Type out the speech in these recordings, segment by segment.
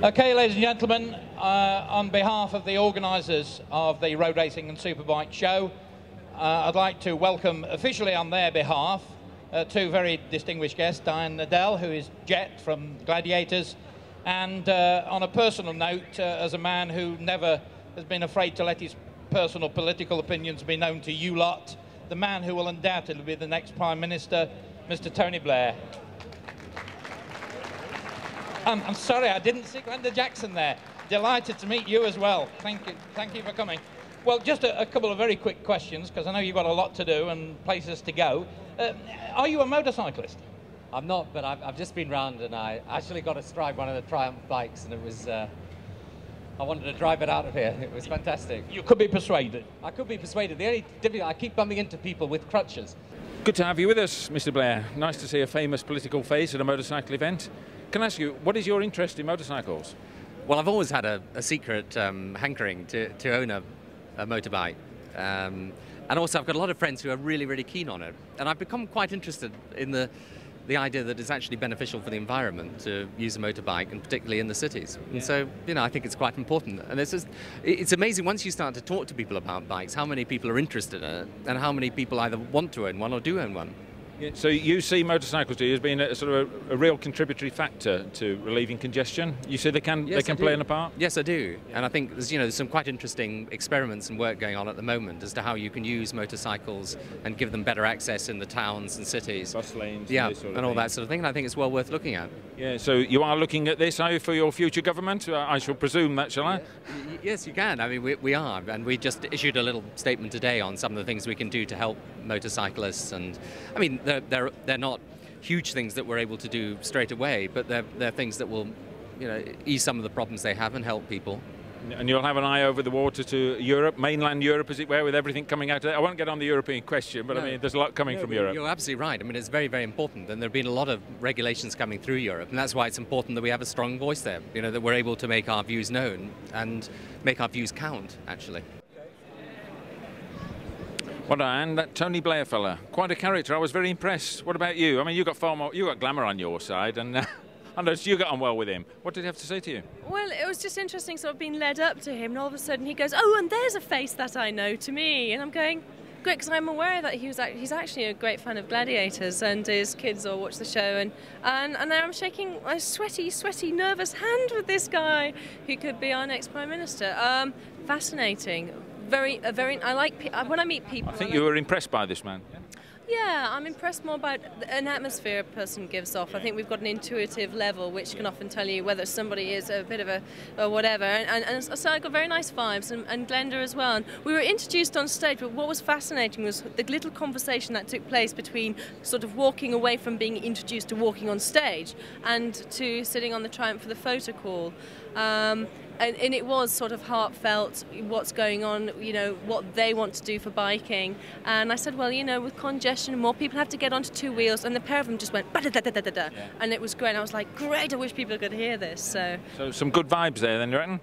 Okay, ladies and gentlemen, on behalf of the organisers of the Road Racing and Superbike show, I'd like to welcome officially on their behalf two very distinguished guests, Diane Youdale, who is Jet from Gladiators, and on a personal note, as a man who never has been afraid to let his personal political opinions be known to you lot, the man who will undoubtedly be the next Prime Minister, Mr. Tony Blair. I'm sorry, I didn't see Glenda Jackson there. Delighted to meet you as well. Thank you for coming. Well, just a couple of very quick questions, because I know you've got a lot to do and places to go. Are you a motorcyclist? I'm not, but I've just been round and I actually got to stride one of the Triumph bikes, and it was, I wanted to drive it out of here. It was fantastic. You could be persuaded. I could be persuaded. The only difficulty, I keep bumping into people with crutches. Good to have you with us, Mr. Blair. Nice to see a famous political face at a motorcycle event. Can I ask you, what is your interest in motorcycles? Well, I've always had a secret hankering to own a motorbike. And also I've got a lot of friends who are really, really keen on it. And I've become quite interested in the idea that it's actually beneficial for the environment to use a motorbike, and particularly in the cities. Yeah. And so, you know, I think it's quite important. And it's amazing once you start to talk to people about bikes, how many people are interested in it, and how many people either want to own one or do own one. Yeah, so you see motorcycles, do you, as being a sort of a real contributory factor to relieving congestion? You see they can play a part? Yes, I do. Yeah. And I think there's some quite interesting experiments and work going on at the moment as to how you can use motorcycles and give them better access in the towns and cities. Bus lanes, yeah, and all that sort of thing. And I think it's well worth looking at. Yeah. So you are looking at this, are you, for your future government? I shall presume that, shall I? Yes, you can. I mean, we are, and we just issued a little statement today on some of the things we can do to help motorcyclists. And I mean, they're not huge things that we're able to do straight away, but they're things that will, you know, ease some of the problems they have and help people. And you'll have an eye over the water to Europe, mainland Europe, as it were, with everything coming out of there. I won't get on the European question, but no, I mean, there's a lot coming from Europe. You're absolutely right. I mean, it's very, very important, and there have been a lot of regulations coming through Europe, and that's why it's important that we have a strong voice there, you know, that we're able to make our views known and make our views count, actually. Well, Diane, that Tony Blair fella, quite a character. I was very impressed. What about you? I mean, you got glamour on your side, and I noticed you got on well with him. What did he have to say to you? Well, it was just interesting, sort of being led up to him, and all of a sudden he goes, "Oh, and there's a face that I know," to me, and I'm going, great, because I'm aware that he's actually a great fan of Gladiators, and his kids all watch the show, and I'm shaking a sweaty, nervous hand with this guy who could be our next Prime Minister. Fascinating. I like when I meet people. I think you were impressed by this man. Yeah, I'm impressed more about an atmosphere a person gives off. I think we've got an intuitive level which can often tell you whether somebody is a bit of a whatever. And so I got very nice vibes, and Glenda as well. And we were introduced on stage, but what was fascinating was the little conversation that took place between sort of walking away from being introduced to walking on stage and to sitting on the Triumph for the photo call. And it was sort of heartfelt, what's going on, you know, what they want to do for biking. And I said, well, you know, with congestion, more people have to get onto two wheels, and the pair of them just went ba-da-da-da-da-da. Yeah. And it was great. And I was like, great, I wish people could hear this. So some good vibes there then, you reckon?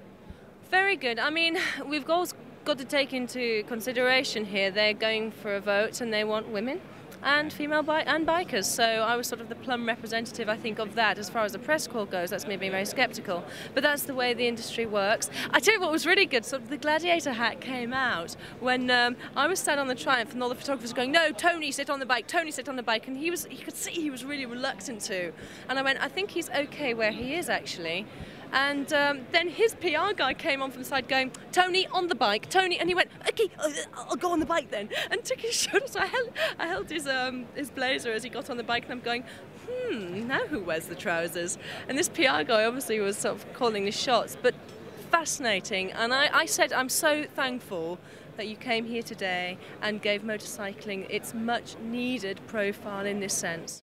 Very good. I mean, we've always got to take into consideration here, they're going for a vote and they want women and female bikers, so I was sort of the plum representative, I think, of that. As far as the press call goes, that's me being very sceptical, but that's the way the industry works. I tell you what was really good, sort of the Gladiator hat came out when I was sat on the Triumph and all the photographers were going, "No, Tony, sit on the bike, Tony, sit on the bike," and you could see he was really reluctant to, and I went, I think he's okay where he is, actually. And then his PR guy came on from the side going, "Tony, on the bike, Tony," and he went, "Okay, I'll go on the bike then," and took his shoulder. So I held his blazer as he got on the bike, and I'm going, now who wears the trousers? And this PR guy obviously was sort of calling the shots, but fascinating. And I said, I'm so thankful that you came here today and gave motorcycling its much needed profile in this sense.